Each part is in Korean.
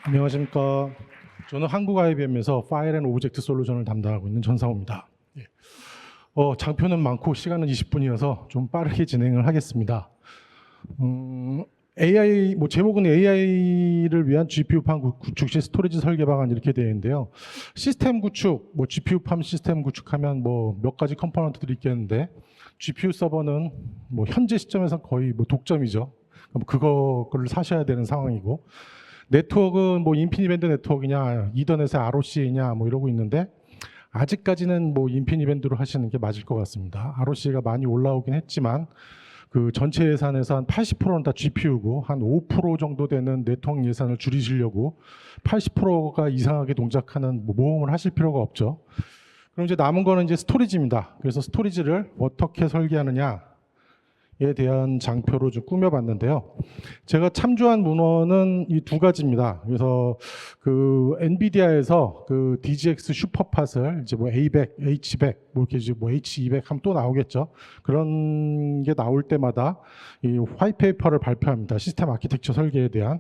안녕하십니까. 저는 한국 IBM에서 파일 앤 오브젝트 솔루션을 담당하고 있는 전상호입니다. 예. 장표는 많고 시간은 20분이어서 좀 빠르게 진행을 하겠습니다. AI, 제목은 AI를 위한 GPU팜 구축 시 스토리지 설계 방안 이렇게 되어 있는데요. 시스템 구축, GPU팜 시스템 구축하면 몇 가지 컴포넌트들이 있겠는데, GPU 서버는 현재 시점에서 거의 독점이죠. 그거를 사셔야 되는 상황이고, 네트워크는 인피니밴드 네트워크냐, 이더넷의 ROC냐, 이러고 있는데, 아직까지는 인피니밴드로 하시는 게 맞을 것 같습니다. ROC가 많이 올라오긴 했지만, 그 전체 예산에서 한 80%는 다 GPU고, 한 5% 정도 되는 네트워크 예산을 줄이시려고 80%가 이상하게 동작하는 모험을 하실 필요가 없죠. 그럼 이제 남은 거는 이제 스토리지입니다. 그래서 스토리지를 어떻게 설계하느냐, 에 대한 장표로 좀 꾸며봤는데요. 제가 참조한 문헌은 이 두 가지입니다. 그래서 그 엔비디아에서 그 DGX 슈퍼팟을 이제 A100, H100, 이렇게 이제 H200 하면 또 나오겠죠. 그런 게 나올 때마다 이 화이트페이퍼를 발표합니다. 시스템 아키텍처 설계에 대한.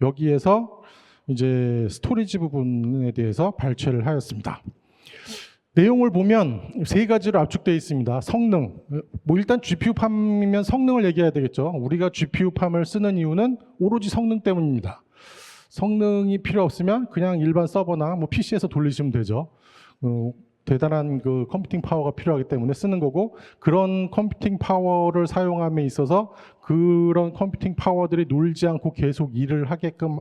여기에서 이제 스토리지 부분에 대해서 발췌를 하였습니다. 내용을 보면 세 가지로 압축되어 있습니다. 성능. 일단 GPU팜이면 성능을 얘기해야 되겠죠. 우리가 GPU팜을 쓰는 이유는 오로지 성능 때문입니다. 성능이 필요 없으면 그냥 일반 서버나 PC에서 돌리시면 되죠. 대단한 그 컴퓨팅 파워가 필요하기 때문에 쓰는 거고, 그런 컴퓨팅 파워를 사용함에 있어서 그런 컴퓨팅 파워들이 놀지 않고 계속 일을 하게끔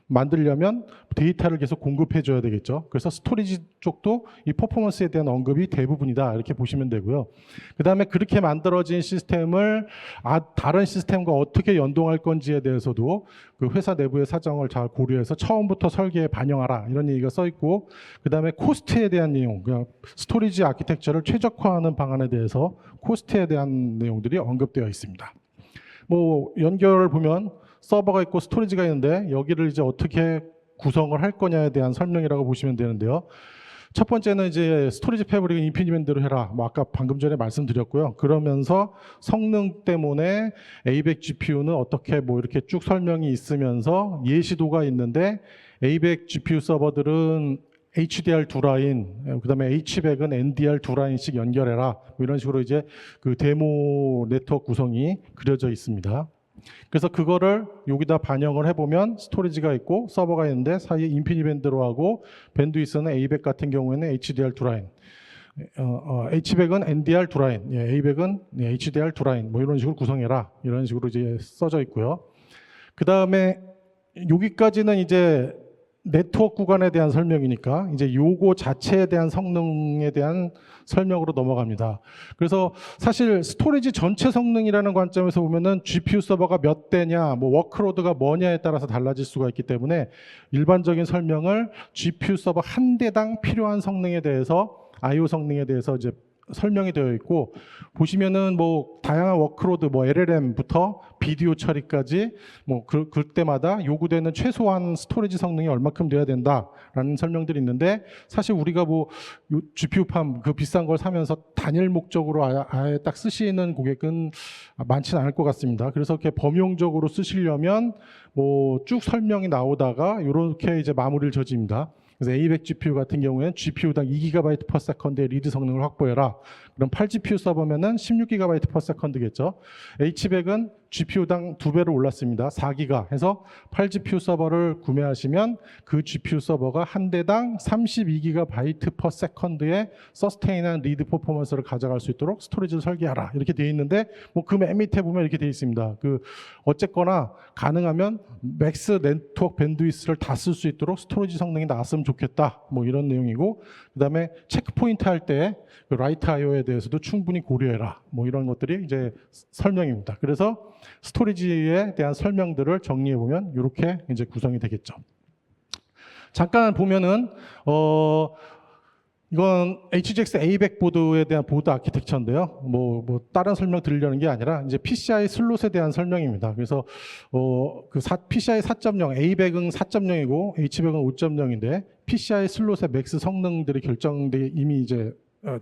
만들려면 데이터를 계속 공급해 줘야 되겠죠. 그래서 스토리지 쪽도 이 퍼포먼스에 대한 언급이 대부분이다, 이렇게 보시면 되고요. 그 다음에 그렇게 만들어진 시스템을 다른 시스템과 어떻게 연동할 건지에 대해서도 그 회사 내부의 사정을 잘 고려해서 처음부터 설계에 반영하라, 이런 얘기가 써 있고, 그 다음에 코스트에 대한 내용, 스토리지 아키텍처를 최적화하는 방안에 대해서 코스트에 대한 내용들이 언급되어 있습니다. 연결을 보면 서버가 있고 스토리지가 있는데, 여기를 이제 어떻게 구성을 할 거냐에 대한 설명이라고 보시면 되는데요. 첫 번째는 이제 스토리지 패브릭은 인피니밴드로 해라. 아까 방금 전에 말씀드렸고요. 그러면서 성능 때문에 A100 GPU는 어떻게 이렇게 쭉 설명이 있으면서 예시도가 있는데, A100 GPU 서버들은 HDR 두 라인, 그 다음에 H100은 NDR 두 라인씩 연결해라. 이런 식으로 이제 그 데모 네트워크 구성이 그려져 있습니다. 그래서 그거를 여기다 반영을 해보면 스토리지가 있고 서버가 있는데 사이에 인피니밴드로 하고, 밴드위스는 A100 같은 경우에는 HDR 두 라인, H100은 NDR 두 라인, A100은 HDR 두 라인, 이런 식으로 구성해라, 이런 식으로 이제 써져 있고요. 그 다음에 여기까지는 이제 네트워크 구간에 대한 설명이니까 이제 요거 자체에 대한 성능에 대한 설명으로 넘어갑니다. 그래서 사실 스토리지 전체 성능이라는 관점에서 보면은 GPU 서버가 몇 대냐, 워크로드가 뭐냐에 따라서 달라질 수가 있기 때문에 일반적인 설명을 GPU 서버 한 대당 필요한 성능에 대해서, I/O 성능에 대해서 이제 설명이 되어 있고, 보시면은 다양한 워크로드, LLM부터 비디오 처리까지 그때마다 요구되는 최소한 스토리지 성능이 얼마큼 돼야 된다라는 설명들이 있는데, 사실 우리가 GPU팜 그 비싼 걸 사면서 단일 목적으로 아예 딱 쓰시는 고객은 많지는 않을 것 같습니다. 그래서 이렇게 범용적으로 쓰시려면 쭉 설명이 나오다가 이렇게 이제 마무리를 저집니다. 그래서 A100 GPU 같은 경우에는 GPU당 2GB per second의 리드 성능을 확보해라. 그럼 8GPU 서버면은 16GB per second겠죠. H100은 GPU당 2배로 올랐습니다. 4기가 해서 8GPU 서버를 구매하시면 그 GPU 서버가 한 대당 32GB per second의 서스테인한 리드 퍼포먼스를 가져갈 수 있도록 스토리지를 설계하라, 이렇게 되어 있는데, 그 맨 밑에 보면 이렇게 되어 있습니다. 어쨌거나 가능하면 맥스 네트워크 밴드위스를 다 쓸 수 있도록 스토리지 성능이 나왔으면 좋겠다, 이런 내용이고, 그 다음에 체크포인트 할 때 그 라이트 IO에 대해서도 충분히 고려해라, 이런 것들이 이제 설명입니다. 그래서 스토리지에 대한 설명들을 정리해 보면 이렇게 이제 구성이 되겠죠. 잠깐 보면은 이건 HGX A100 보드에 대한 보드 아키텍처인데요. 다른 설명 드리려는 게 아니라 이제 PCI 슬롯에 대한 설명입니다. 그래서 PCI 4.0, A100은 4.0이고 H100은 5.0인데 PCI 슬롯의 맥스 성능들이 결정돼 이미 이제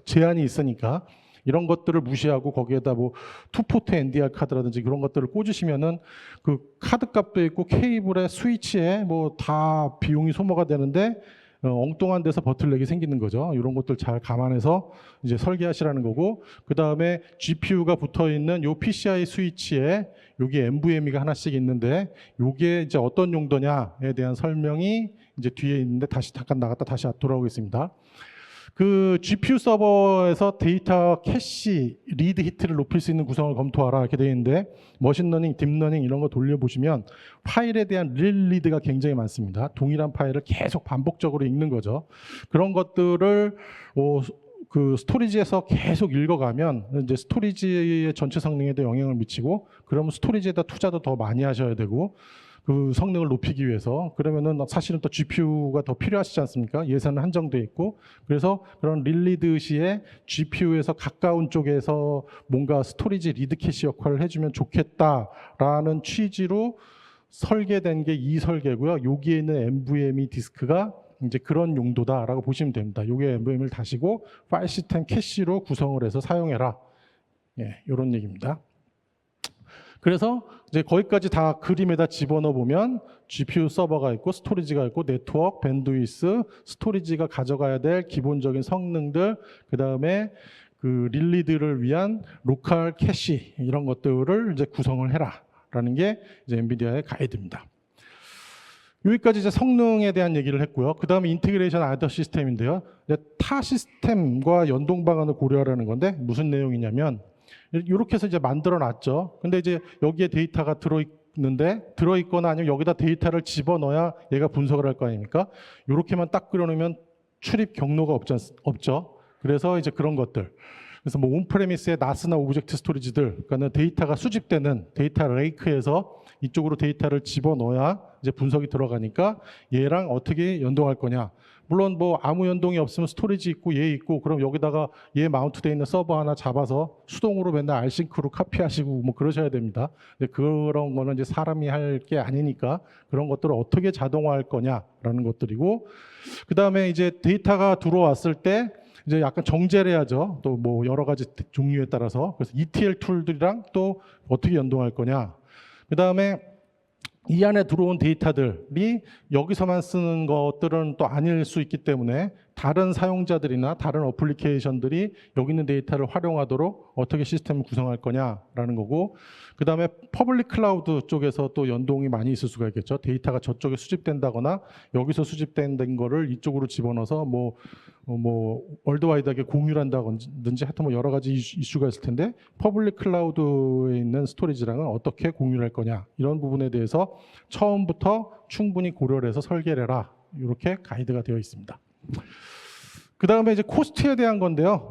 제한이 있으니까 이런 것들을 무시하고 거기에다 뭐 투포트 NDR 카드라든지 그런 것들을 꽂으시면은 그 카드 값도 있고 케이블에 스위치에 뭐 다 비용이 소모가 되는데 엉뚱한 데서 버틀렉이 생기는 거죠. 이런 것들 잘 감안해서 이제 설계하시라는 거고, 그 다음에 GPU가 붙어 있는 요 PCI 스위치에 여기 NVMe가 하나씩 있는데 요게 이제 어떤 용도냐에 대한 설명이 이제 뒤에 있는데 다시 잠깐 나갔다 다시 돌아오겠습니다. 그 GPU 서버에서 데이터 캐시 리드 히트를 높일 수 있는 구성을 검토하라 이렇게 되어 있는데, 머신러닝, 딥러닝 이런 거 돌려보시면 파일에 대한 릴리드가 굉장히 많습니다. 동일한 파일을 계속 반복적으로 읽는 거죠. 그런 것들을 그 스토리지에서 계속 읽어가면 이제 스토리지의 전체 성능에도 영향을 미치고, 그러면 스토리지에다 투자도 더 많이 하셔야 되고, 그 성능을 높이기 위해서 그러면은 사실은 또 GPU가 더 필요하시지 않습니까? 예산은 한정돼 있고, 그래서 그런 릴리드 시에 GPU에서 가까운 쪽에서 뭔가 스토리지 리드 캐시 역할을 해주면 좋겠다라는 취지로 설계된 게 이 설계고요. 여기에 있는 NVMe 디스크가 이제 그런 용도다라고 보시면 됩니다. 요게 NVMe를 다시고 파일 시스템 캐시로 구성을 해서 사용해라. 예, 이런 얘기입니다. 그래서 이제 거기까지 다 그림에다 집어넣어 보면 GPU 서버가 있고 스토리지가 있고 네트워크, 밴드위스, 스토리지가 가져가야 될 기본적인 성능들, 그 다음에 그 릴리드를 위한 로컬 캐시 이런 것들을 이제 구성을 해라라는 게 이제 엔비디아의 가이드입니다. 여기까지 이제 성능에 대한 얘기를 했고요. 그 다음에 인티그레이션 아더 시스템인데요. 타 시스템과 연동 방안을 고려하라는 건데 무슨 내용이냐면, 이렇게 해서 이제 만들어 놨죠. 근데 이제 여기에 데이터가 들어있거나 아니면 여기다 데이터를 집어넣어야 얘가 분석을 할 거 아닙니까? 이렇게만 딱 그려놓으면 출입 경로가 없죠. 그래서 이제 그런 것들. 그래서 뭐 온프레미스의 나스나 오브젝트 스토리지들, 그러니까는 데이터가 수집되는 데이터 레이크에서 이쪽으로 데이터를 집어넣어야 이제 분석이 들어가니까 얘랑 어떻게 연동할 거냐. 물론 뭐 아무 연동이 없으면 스토리지 있고 얘 있고, 그럼 여기다가 얘 마운트되어 있는 서버 하나 잡아서 수동으로 맨날 알싱크로 카피하시고 뭐 그러셔야 됩니다. 근데 그런 거는 이제 사람이 할 게 아니니까 그런 것들을 어떻게 자동화할 거냐라는 것들이고, 그 다음에 이제 데이터가 들어왔을 때 이제 약간 정제를 해야죠. 또 뭐 여러 가지 종류에 따라서. 그래서 ETL 툴들이랑 또 어떻게 연동할 거냐. 그 다음에 이 안에 들어온 데이터들이 여기서만 쓰는 것들은 또 아닐 수 있기 때문에 다른 사용자들이나 다른 어플리케이션들이 여기 있는 데이터를 활용하도록 어떻게 시스템을 구성할 거냐라는 거고, 그 다음에 퍼블릭 클라우드 쪽에서 또 연동이 많이 있을 수가 있겠죠. 데이터가 저쪽에 수집된다거나 여기서 수집된 거를 이쪽으로 집어넣어서 뭐 월드와이드하게 공유를 한다든지 하여튼 뭐 여러 가지 이슈가 있을 텐데, 퍼블릭 클라우드에 있는 스토리지랑은 어떻게 공유를 할 거냐, 이런 부분에 대해서 처음부터 충분히 고려를 해서 설계를 해라. 이렇게 가이드가 되어 있습니다. 그 다음에 이제 코스트에 대한 건데요.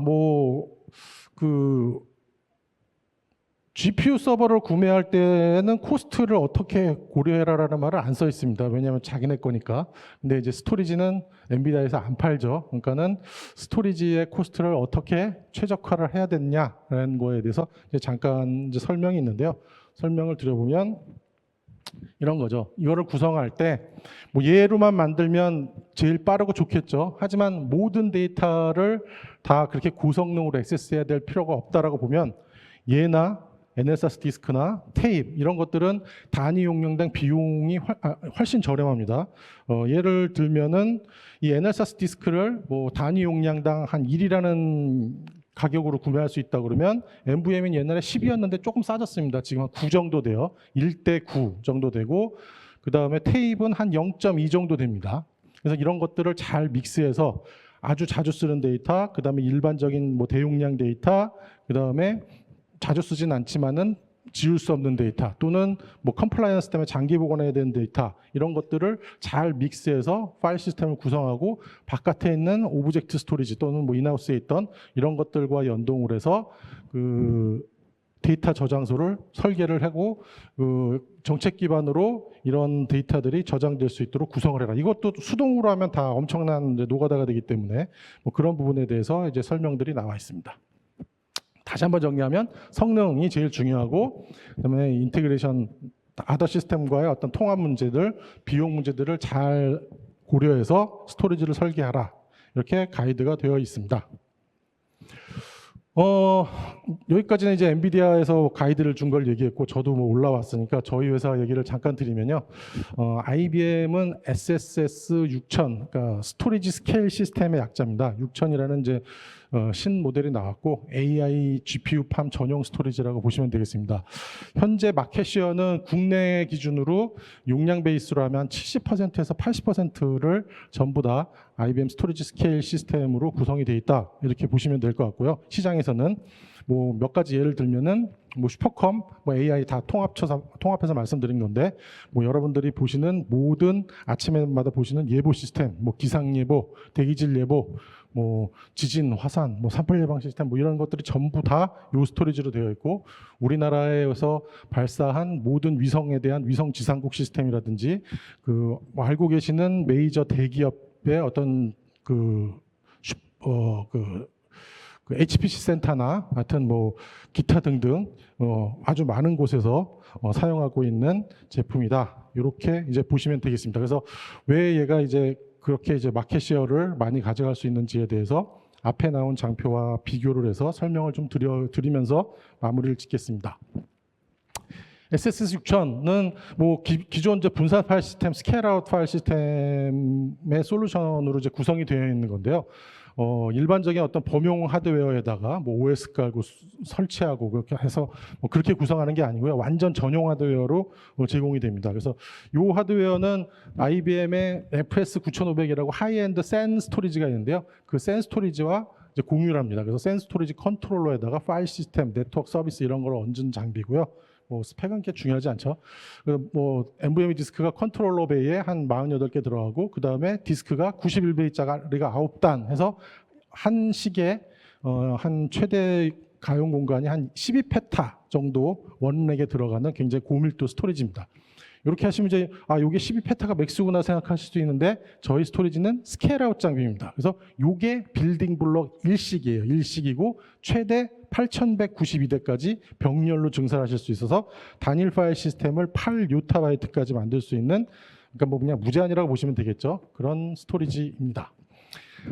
GPU 서버를 구매할 때는 코스트를 어떻게 고려해라라는 말을 안 써 있습니다. 왜냐하면 자기네 거니까. 근데 이제 스토리지는 엔비디아에서 안 팔죠. 그러니까는 스토리지의 코스트를 어떻게 최적화를 해야 되느냐라는 거에 대해서 이제 잠깐 이제 설명이 있는데요. 설명을 드려보면 이런 거죠. 이거를 구성할 때 뭐 얘로만 만들면 제일 빠르고 좋겠죠. 하지만 모든 데이터를 다 그렇게 고성능으로 액세스해야 될 필요가 없다라고 보면 얘나 NSS 디스크나 테이프 이런 것들은 단위 용량당 비용이 훨씬 저렴합니다. 예를 들면은 이 NSS 디스크를 뭐 단위 용량당 한 1이라는 가격으로 구매할 수 있다 그러면 NVMe는 옛날에 10이었는데 조금 싸졌습니다. 지금 한 9 정도 돼요. 1:9 정도 되고, 그 다음에 테이프는 한 0.2 정도 됩니다. 그래서 이런 것들을 잘 믹스해서 아주 자주 쓰는 데이터, 그 다음에 일반적인 뭐 대용량 데이터, 그 다음에 자주 쓰진 않지만은 지울 수 없는 데이터, 또는 뭐 컴플라이언스 때문에 장기 보관해야 되는 데이터, 이런 것들을 잘 믹스해서 파일 시스템을 구성하고 바깥에 있는 오브젝트 스토리지 또는 뭐 인하우스에 있던 이런 것들과 연동을 해서 그 데이터 저장소를 설계를 하고 그 정책 기반으로 이런 데이터들이 저장될 수 있도록 구성을 해라. 이것도 수동으로 하면 다 엄청난 이제 노가다가 되기 때문에 뭐 그런 부분에 대해서 이제 설명들이 나와 있습니다. 다시 한번 정리하면 성능이 제일 중요하고, 그다음에 인테그레이션 아더 시스템과의 어떤 통합 문제들, 비용 문제들을 잘 고려해서 스토리지를 설계하라. 이렇게 가이드가 되어 있습니다. 어, 여기까지는 이제 엔비디아에서 가이드를 준 걸 얘기했고, 저도 뭐 올라왔으니까 저희 회사 얘기를 잠깐 드리면요. IBM은 SSS 6000, 그러니까 스토리지 스케일 시스템의 약자입니다. 6000이라는 이제 신 모델이 나왔고, AI GPU 팜 전용 스토리지라고 보시면 되겠습니다. 현재 마켓 시어는 국내 기준으로 용량 베이스로 하면 70%에서 80%를 전부 다 IBM 스토리지 스케일 시스템으로 구성이 되어 있다, 이렇게 보시면 될 것 같고요. 시장에서는 뭐 몇 가지 예를 들면은 뭐 슈퍼컴, 뭐 AI 다 통합해서 말씀드린 건데, 뭐 여러분들이 보시는 모든 아침마다 보시는 예보 시스템, 뭐 기상 예보, 대기질 예보, 뭐 지진, 화산, 뭐 산불 예방 시스템, 뭐 이런 것들이 전부 다 요 스토리지로 되어 있고, 우리나라에서 발사한 모든 위성에 대한 위성 지상국 시스템이라든지, 뭐 알고 계시는 메이저 대기업의 어떤 그 HPC 센터나 하여튼 뭐 기타 등등 아주 많은 곳에서 사용하고 있는 제품이다, 이렇게 이제 보시면 되겠습니다. 그래서 왜 얘가 이제 그렇게 이제 마켓 시어를 많이 가져갈 수 있는지에 대해서 앞에 나온 장표와 비교를 해서 설명을 좀 드리면서 마무리를 짓겠습니다. SSS 6000은 뭐 기존 이제 분산 파일 시스템, 스케일 아웃 파일 시스템의 솔루션으로 이제 구성이 되어 있는 건데요. 일반적인 어떤 범용 하드웨어에다가 뭐 OS 깔고 설치하고 그렇게 해서 뭐 그렇게 구성하는 게 아니고요. 완전 전용 하드웨어로 제공이 됩니다. 그래서 이 하드웨어는 IBM의 FS 9500이라고 하이엔드 센 스토리지가 있는데요. 그 센 스토리지와 이제 공유를 합니다. 그래서 센 스토리지 컨트롤러에다가 파일 시스템, 네트워크 서비스 이런 걸 얹은 장비고요. 뭐 스펙은 꽤 중요하지 않죠. 뭐 NVMe 디스크가 컨트롤러 베이에 한 48개 들어가고, 그 다음에 디스크가 91베이짜리가 9단 해서 한 시계 한 최대 가용 공간이 한 12페타 정도 원렉에 들어가는 굉장히 고밀도 스토리지입니다. 이렇게 하시면 이제 이게 12페타가 맥스구나 생각하실 수 있는데, 저희 스토리지는 스케일 아웃 장비입니다. 그래서 이게 빌딩 블록 일식이에요. 일식이고 최대 8192대까지 병렬로 증설하실 수 있어서 단일 파일 시스템을 8요타바이트까지 만들 수 있는, 그러니까 뭐 그냥 무제한이라고 보시면 되겠죠. 그런 스토리지입니다.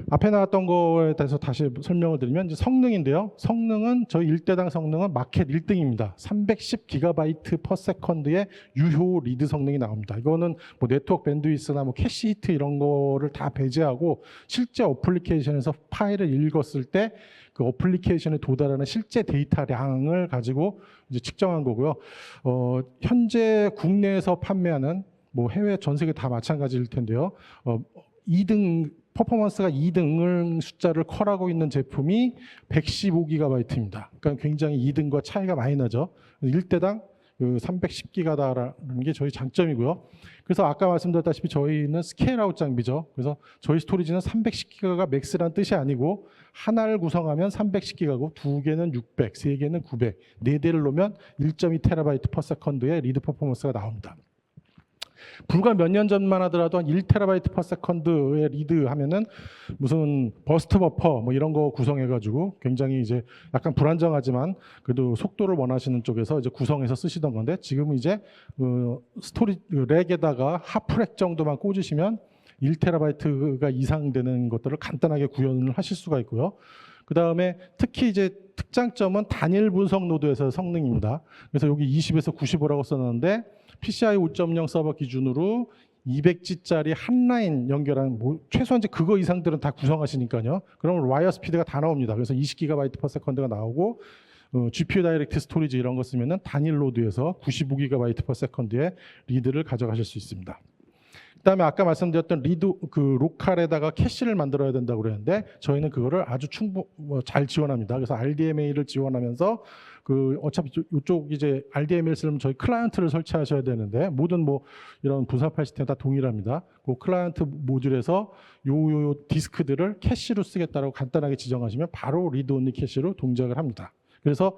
앞에 나왔던 거에 대해서 다시 설명을 드리면, 이제 성능인데요. 성능은 저희 1대당 성능은 마켓 1등입니다. 310GB per second의 유효 리드 성능이 나옵니다. 이거는 뭐 네트워크 밴드위스나 뭐 캐시 히트 이런 거를 다 배제하고, 실제 어플리케이션에서 파일을 읽었을 때 그 어플리케이션에 도달하는 실제 데이터량을 가지고 이제 측정한 거고요. 현재 국내에서 판매하는, 뭐 해외 전 세계 다 마찬가지일 텐데요. 2등 퍼포먼스가 2등을 숫자를 컬하고 있는 제품이 115GB입니다. 그러니까 굉장히 2등과 차이가 많이 나죠. 1대당 310GB다라는 게 저희 장점이고요. 그래서 아까 말씀드렸다시피 저희는 스케일 아웃 장비죠. 그래서 저희 스토리지는 310GB가 맥스란 뜻이 아니고, 하나를 구성하면 310GB고, 두 개는 600, 세 개는 900, 네 대를 놓으면 1.2TB per second의 리드 퍼포먼스가 나옵니다. 불과 몇 년 전만 하더라도 한 1TB per second의 리드 하면은 무슨 버스트 버퍼 뭐 이런 거 구성해가지고 굉장히 이제 약간 불안정하지만 그래도 속도를 원하시는 쪽에서 이제 구성해서 쓰시던 건데, 지금은 이제 스토리 렉에다가 하프렉 정도만 꽂으시면 1TB가 이상 되는 것들을 간단하게 구현을 하실 수가 있고요. 그 다음에 특히 이제 특장점은 단일 분석 노드에서의 성능입니다. 그래서 여기 20에서 95라고 써놨는데, PCI 5.0 서버 기준으로 200G짜리 한 라인 연결한, 뭐 최소한 이제 그거 이상들은 다 구성하시니까요. 그러면 와이어 스피드가 다 나옵니다. 그래서 20GB per second가 나오고, GPU 다이렉트 스토리지 이런 거 쓰면은 단일 로드에서 95GB per second의 리드를 가져가실 수 있습니다. 그다음에 아까 말씀드렸던 리드 로컬에다가 캐시를 만들어야 된다고 그랬는데, 저희는 그거를 아주 잘 지원합니다. 그래서 RDMA를 지원하면서 어차피 이쪽 이제 RDMA를 쓰려면 저희 클라이언트를 설치하셔야 되는데, 모든 뭐 이런 분산 파일 시스템 다 동일합니다. 그 클라이언트 모듈에서 요 디스크들을 캐시로 쓰겠다라고 간단하게 지정하시면 바로 리드 온리 캐시로 동작을 합니다. 그래서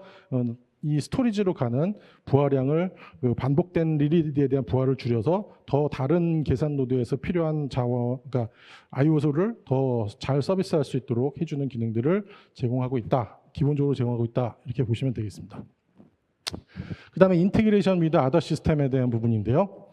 이 스토리지로 가는 부하량을, 반복된 리드에 대한 부하를 줄여서 더 다른 계산 노드에서 필요한 자원, 그러니까 IO를 더 잘 서비스할 수 있도록 해주는 기능들을 제공하고 있다. 기본적으로 제공하고 있다. 이렇게 보시면 되겠습니다. 그 다음에 인테그레이션 위드 아더 시스템에 대한 부분인데요.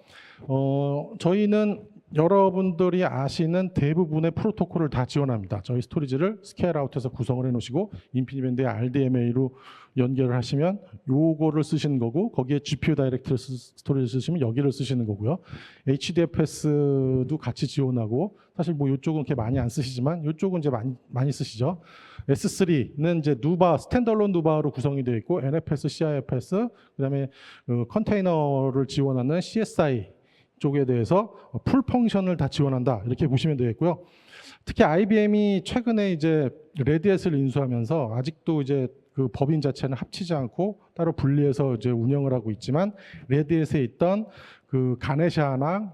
저희는 여러분들이 아시는 대부분의 프로토콜을 다 지원합니다. 저희 스토리지를 스케일 아웃해서 구성을 해놓으시고 인피니밴드의 RDMA로 연결을 하시면 요거를 쓰시는 거고, 거기에 GPU 다이렉트 스토리지 쓰시면 여기를 쓰시는 거고요. HDFS도 같이 지원하고, 사실 뭐 이쪽은 그렇게 많이 안 쓰시지만 이쪽은 이제 많이 쓰시죠. S3는 이제 누바, 스탠더론 누바로 구성이 되어 있고, NFS, CIFS, 그다음에 컨테이너를 지원하는 CSI 쪽에 대해서 풀 펑션을 다 지원한다, 이렇게 보시면 되겠고요. 특히 IBM이 최근에 이제 레디햇을 인수하면서 아직도 이제 그 법인 자체는 합치지 않고 따로 분리해서 이제 운영을 하고 있지만, 레디햇에 있던 그 가네샤나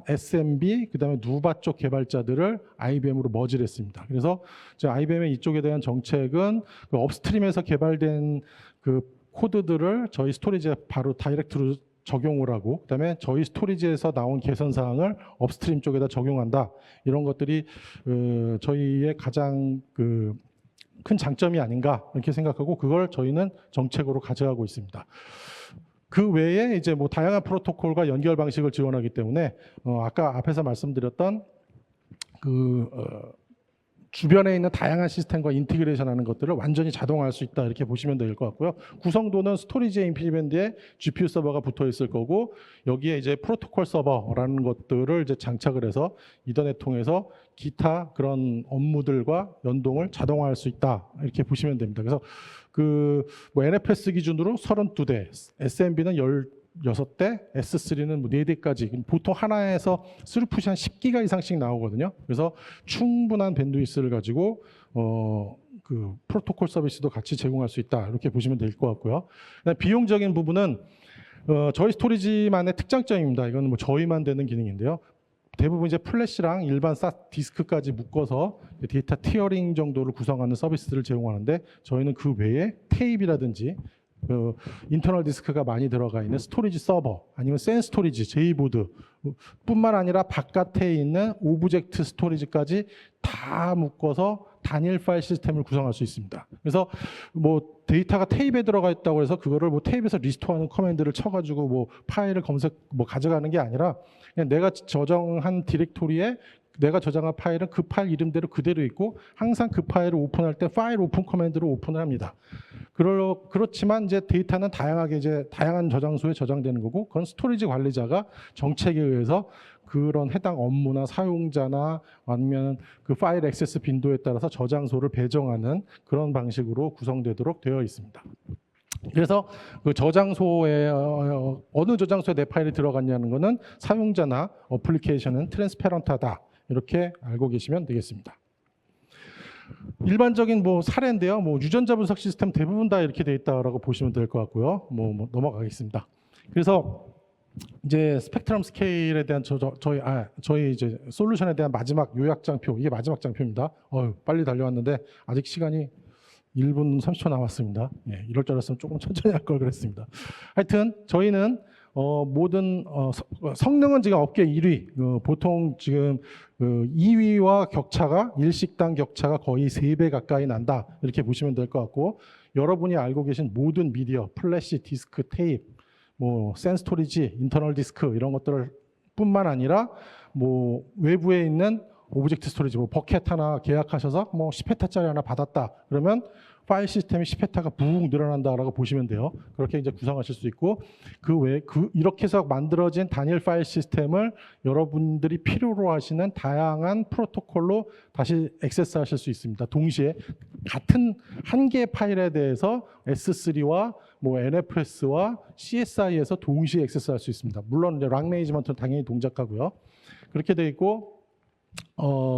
SMB 그다음에 누바 쪽 개발자들을 IBM으로 머지를 했습니다. 그래서 이제 IBM의 이쪽에 대한 정책은 그 업스트림에서 개발된 그 코드들을 저희 스토리지에 바로 다이렉트로 적용을 하고, 그다음에 저희 스토리지에서 나온 개선 사항을 업스트림 쪽에다 적용한다. 이런 것들이 저희의 가장 큰 장점이 아닌가 이렇게 생각하고, 그걸 저희는 정책으로 가져가고 있습니다. 그 외에 이제 뭐 다양한 프로토콜과 연결 방식을 지원하기 때문에 아까 앞에서 말씀드렸던 주변에 있는 다양한 시스템과 인티그레이션하는 것들을 완전히 자동화할 수 있다, 이렇게 보시면 될 것 같고요. 구성도는 스토리지의 인피니밴드에 GPU 서버가 붙어 있을 거고, 여기에 이제 프로토콜 서버라는 것들을 이제 장착을 해서 이더넷 통해서 기타 그런 업무들과 연동을 자동화할 수 있다, 이렇게 보시면 됩니다. 그래서 뭐 NFS 기준으로 32대, SMB는 16대, S3는 뭐 4대까지, 보통 하나에서 스루풋이 한 10기가 이상씩 나오거든요. 그래서 충분한 밴드위스를 가지고 그 프로토콜 서비스도 같이 제공할 수 있다, 이렇게 보시면 될 것 같고요. 비용적인 부분은 저희 스토리지만의 특장점입니다. 이거는 뭐 저희만 되는 기능인데요. 대부분 이제 플래시랑 일반 디스크까지 묶어서 데이터 티어링 정도를 구성하는 서비스를 제공하는데, 저희는 그 외에 테이프라든지 인터널 디스크가 많이 들어가 있는 스토리지 서버, 아니면 센 스토리지, 제이보드 뿐만 아니라 바깥에 있는 오브젝트 스토리지까지 다 묶어서 단일 파일 시스템을 구성할 수 있습니다. 그래서 뭐 데이터가 테이프에 들어가 있다고 해서 그거를 뭐 테이프에서 리스토어하는 커맨드를 쳐가지고 뭐 파일을 가져가는 게 아니라, 그냥 내가 저장한 디렉토리에 내가 저장한 파일은 그 파일 이름대로 그대로 있고, 항상 그 파일을 오픈할 때 파일 오픈 커맨드로 오픈을 합니다. 그렇지만 이제 데이터는 다양한 저장소에 저장되는 거고, 그건 스토리지 관리자가 정책에 의해서 그런 해당 업무나 사용자나 아니면 그 파일 액세스 빈도에 따라서 저장소를 배정하는 그런 방식으로 구성되도록 되어 있습니다. 그래서 그 저장소에 어느 저장소에 내 파일이 들어갔냐는 거는 사용자나 어플리케이션은 트랜스페런트하다, 이렇게 알고 계시면 되겠습니다. 일반적인 뭐 사례인데요. 뭐 유전자 분석 시스템 대부분 다 이렇게 돼 있다라고 보시면 될 것 같고요. 뭐 넘어가겠습니다. 그래서 이제 스펙트럼 스케일에 대한 저희 이제 솔루션에 대한 마지막 요약 장표, 이게 마지막 장표입니다. 빨리 달려왔는데 아직 시간이 1분 30초 남았습니다. 예, 이럴 줄 알았으면 조금 천천히 할 걸 그랬습니다. 하여튼 저희는 모든 성능은 지금 업계 1위, 보통 지금 2위와 격차가, 일식당 격차가 거의 3배 가까이 난다, 이렇게 보시면 될 것 같고, 여러분이 알고 계신 모든 미디어, 플래시, 디스크, 테이프, 뭐 센 스토리지, 인터널 디스크 이런 것들을 뿐만 아니라 뭐 외부에 있는 오브젝트 스토리지, 뭐 버켓 하나 계약하셔서 뭐 10회타짜리 하나 받았다 그러면 파일 시스템이 10회타가 붕 늘어난다라고 보시면 돼요. 그렇게 이제 구성하실 수 있고, 그 외에 이렇게 해서 만들어진 단일 파일 시스템을 여러분들이 필요로 하시는 다양한 프로토콜로 다시 액세스하실 수 있습니다. 동시에 같은 한 개의 파일에 대해서 S3와 뭐 NFS와 CSI에서 동시에 액세스할 수 있습니다. 물론 이제 락 매니지먼트는 당연히 동작하고요. 그렇게 돼 있고,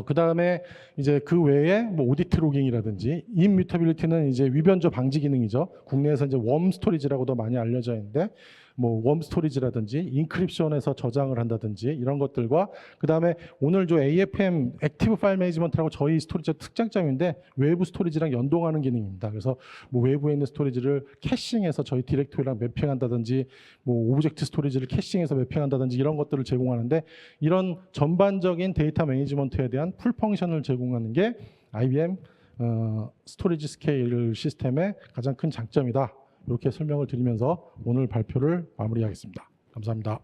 그 다음에 이제 그 외에 뭐 오디트 로깅이라든지, 임뮤터빌리티는 이제 위변조 방지 기능이죠. 국내에서 이제 웜 스토리지라고도 많이 알려져 있는데, 뭐 웜 스토리지라든지 인크립션에서 저장을 한다든지 이런 것들과, 그 다음에 오늘 저 AFM 액티브 파일 매니지먼트라고 저희 스토리지 특장점인데, 외부 스토리지랑 연동하는 기능입니다. 그래서 뭐 외부에 있는 스토리지를 캐싱해서 저희 디렉토리랑 매핑한다든지, 뭐 오브젝트 스토리지를 캐싱해서 매핑한다든지 이런 것들을 제공하는데, 이런 전반적인 데이터 매니지먼트에 대한 풀 펑션을 제공하는 게 IBM 스토리지 스케일 시스템의 가장 큰 장점이다, 이렇게 설명을 드리면서 오늘 발표를 마무리하겠습니다. 감사합니다.